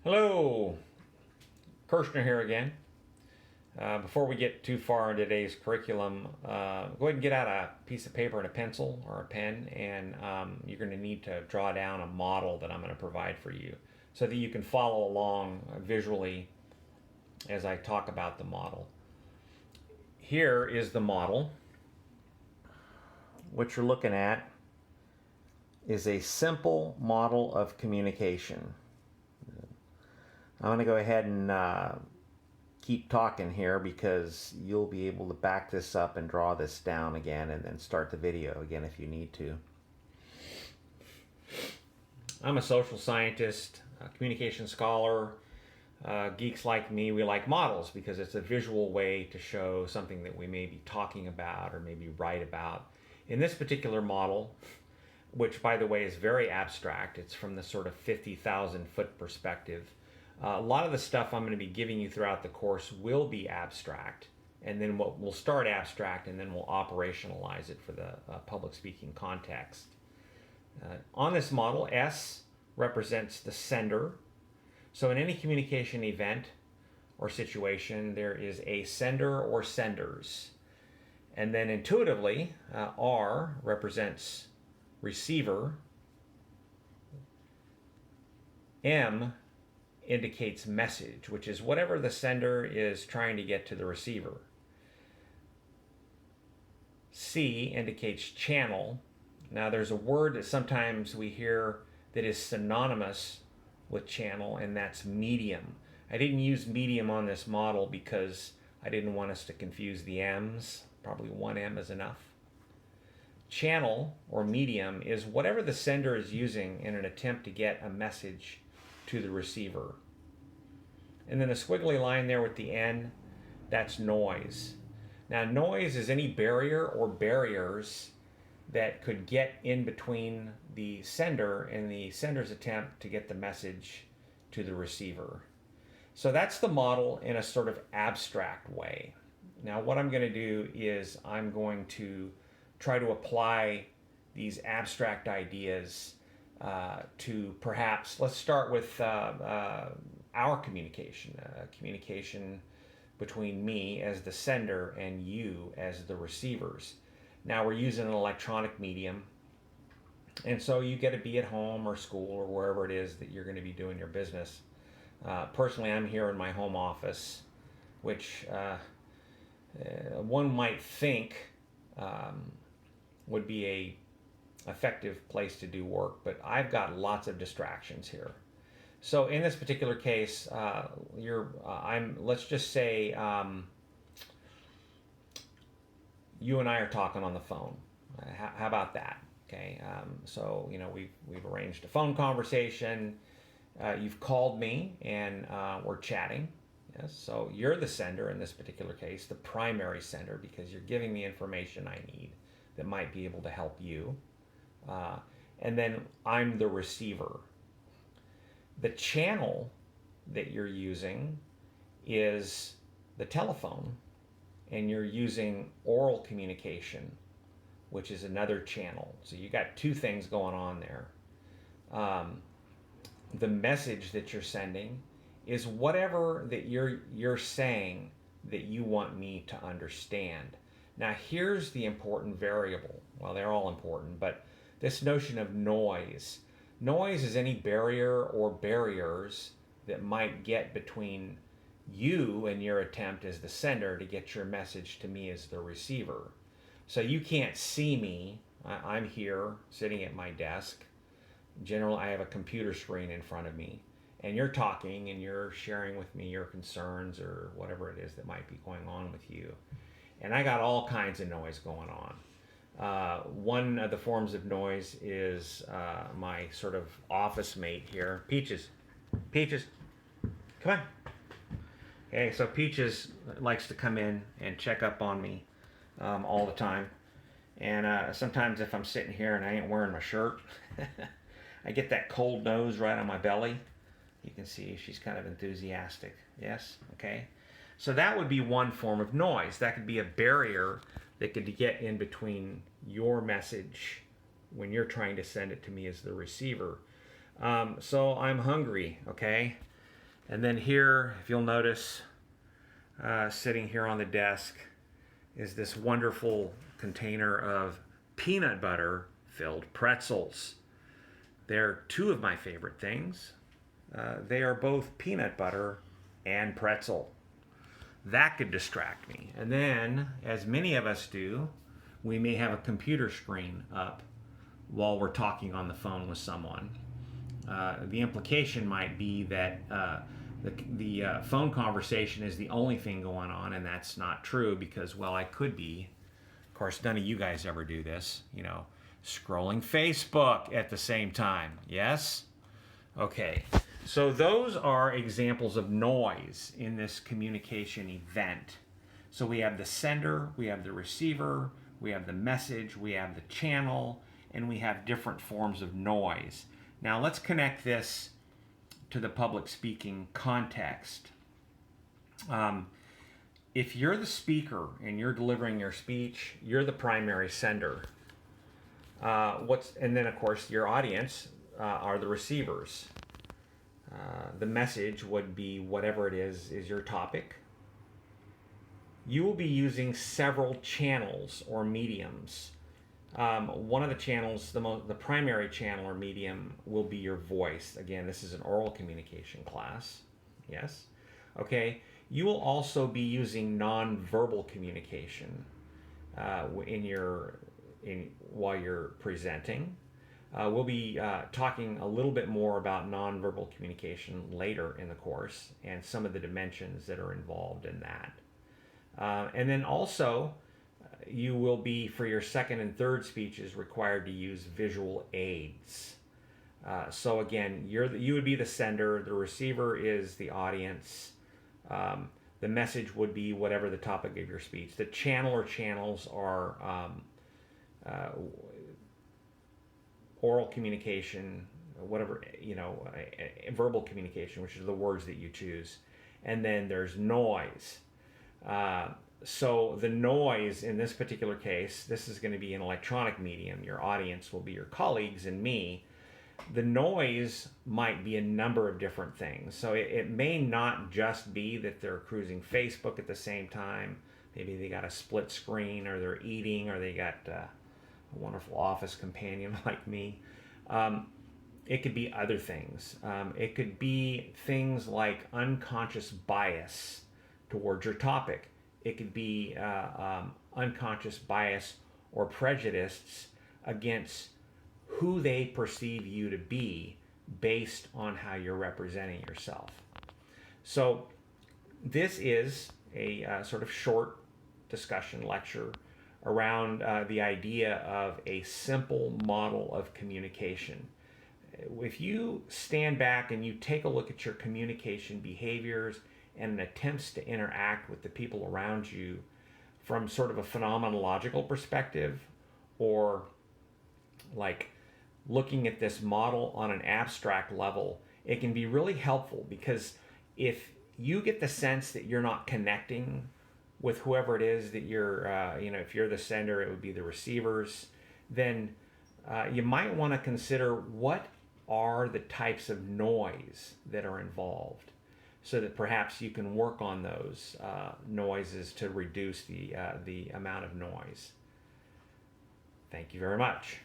Hello, Kirchner here again. Before we get too far in today's curriculum, go ahead and get out a piece of paper and a pencil or a pen, and you're going to need to draw down a model that I'm going to provide for you so that you can follow along visually as I talk about the model. Here is the model. What you're looking at is a simple model of communication. I'm going to go ahead and keep talking here because you'll be able to back this up and draw this down again and then start the video again if you need to. I'm a social scientist, a communication scholar. Geeks like me, we like models because it's a visual way to show something that we may be talking about or maybe write about. In this particular model, which by the way is very abstract, it's from the sort of 50,000 foot perspective. A lot of the stuff I'm going to be giving you throughout the course will be abstract, and then we'll start abstract and then we'll operationalize it for the public speaking context. On this model, S represents the sender. So in any communication event or situation, there is a sender or senders. And then intuitively, R represents receiver. M indicates message, which is whatever the sender is trying to get to the receiver. C indicates channel. Now there's a word that sometimes we hear that is synonymous with channel, and that's medium. I didn't use medium on this model because I didn't want us to confuse the M's. Probably one M is enough. Channel or medium is whatever the sender is using in an attempt to get a message to the receiver. And then the squiggly line there with the N, that's noise. Now noise is any barrier or barriers that could get in between the sender and the sender's attempt to get the message to the receiver. So that's the model in a sort of abstract way. Now what I'm going to do is I'm going to try to apply these abstract ideas to perhaps, let's start with our communication, communication between me as the sender and you as the receivers. Now we're using an electronic medium, and so you get to be at home or school or wherever it is that you're going to be doing your business. Personally, I'm here in my home office, which one might think would be a effective place to do work, but I've lots of distractions here. So in this particular case, let's just say you and I are talking on the phone. How about that? Okay. So we've arranged a phone conversation. You've called me and we're chatting. Yes. So you're the sender in this particular case, the primary sender, because you're giving me information I need that might be able to help you. And then I'm the receiver. The channel that you're using is the telephone, and you're using oral communication, which is another channel. So you got two things going on there. The message that you're sending is whatever that you're saying that you want me to understand. Now here's the important variable. Well, they're all important, but this notion of noise. Noise is any barrier or barriers that might get between you and your attempt as the sender to get your message to me as the receiver. So you can't see me. I'm here sitting at my desk. Generally, I have a computer screen in front of me, and you're talking and you're sharing with me your concerns or whatever it is that might be going on with you. And I got all kinds of noise going on. One of the forms of noise is my sort of office mate here. Peaches, come on. Okay, so Peaches likes to come in and check up on me all the time. And sometimes if I'm sitting here and I ain't wearing my shirt, I get that cold nose right on my belly. You can see she's kind of enthusiastic. Yes, okay. So that would be one form of noise. That could be a barrier that could get in between your message when you're trying to send it to me as the receiver. So I'm hungry, okay? And then here, if you'll notice, sitting here on the desk is this wonderful container of peanut butter filled pretzels. They're two of my favorite things. They are both peanut butter and pretzel. That could distract me. And then, as many of us do, we may have a computer screen up while we're talking on the phone with someone. The implication might be that the phone conversation is the only thing going on, and that's not true because, well, I could be. Of course, none of you guys ever do this, scrolling Facebook at the same time. Yes? Okay. So those are examples of noise in this communication event. So we have the sender, we have the receiver, we have the message, we have the channel, and we have different forms of noise. Now let's connect this to the public speaking context. If you're the speaker and you're delivering your speech, you're the primary sender. And then of course your audience are the receivers. The message would be whatever it is your topic. You will be using several channels or mediums. One of the channels, the primary channel or medium, will be your voice. Again, this is an oral communication class. Yes? Okay. You will also be using nonverbal communication while you're presenting. We'll be talking a little bit more about nonverbal communication later in the course and some of the dimensions that are involved in that. And then also, you will be, for your second and third speeches, required to use visual aids. So again, you would be the sender, the receiver is the audience, the message would be whatever the topic of your speech. The channel or channels are oral communication, whatever, verbal communication, which is the words that you choose. And then there's noise. So the noise in this particular case, this is going to be an electronic medium. Your audience will be your colleagues and me. The noise might be a number of different things. So it may not just be that they're cruising Facebook at the same time. Maybe they got a split screen, or they're eating, or they got a wonderful office companion like me. It could be other things. It could be things like unconscious bias towards your topic. It could be unconscious bias or prejudice against who they perceive you to be based on how you're representing yourself. So this is a sort of short discussion lecture around the idea of a simple model of communication. If you stand back and you take a look at your communication behaviors and attempts to interact with the people around you from sort of a phenomenological perspective, or like looking at this model on an abstract level, it can be really helpful, because if you get the sense that you're not connecting with whoever it is that you're, if you're the sender, it would be the receivers, then you might want to consider what are the types of noise that are involved, so that perhaps you can work on those noises to reduce the amount of noise. Thank you very much.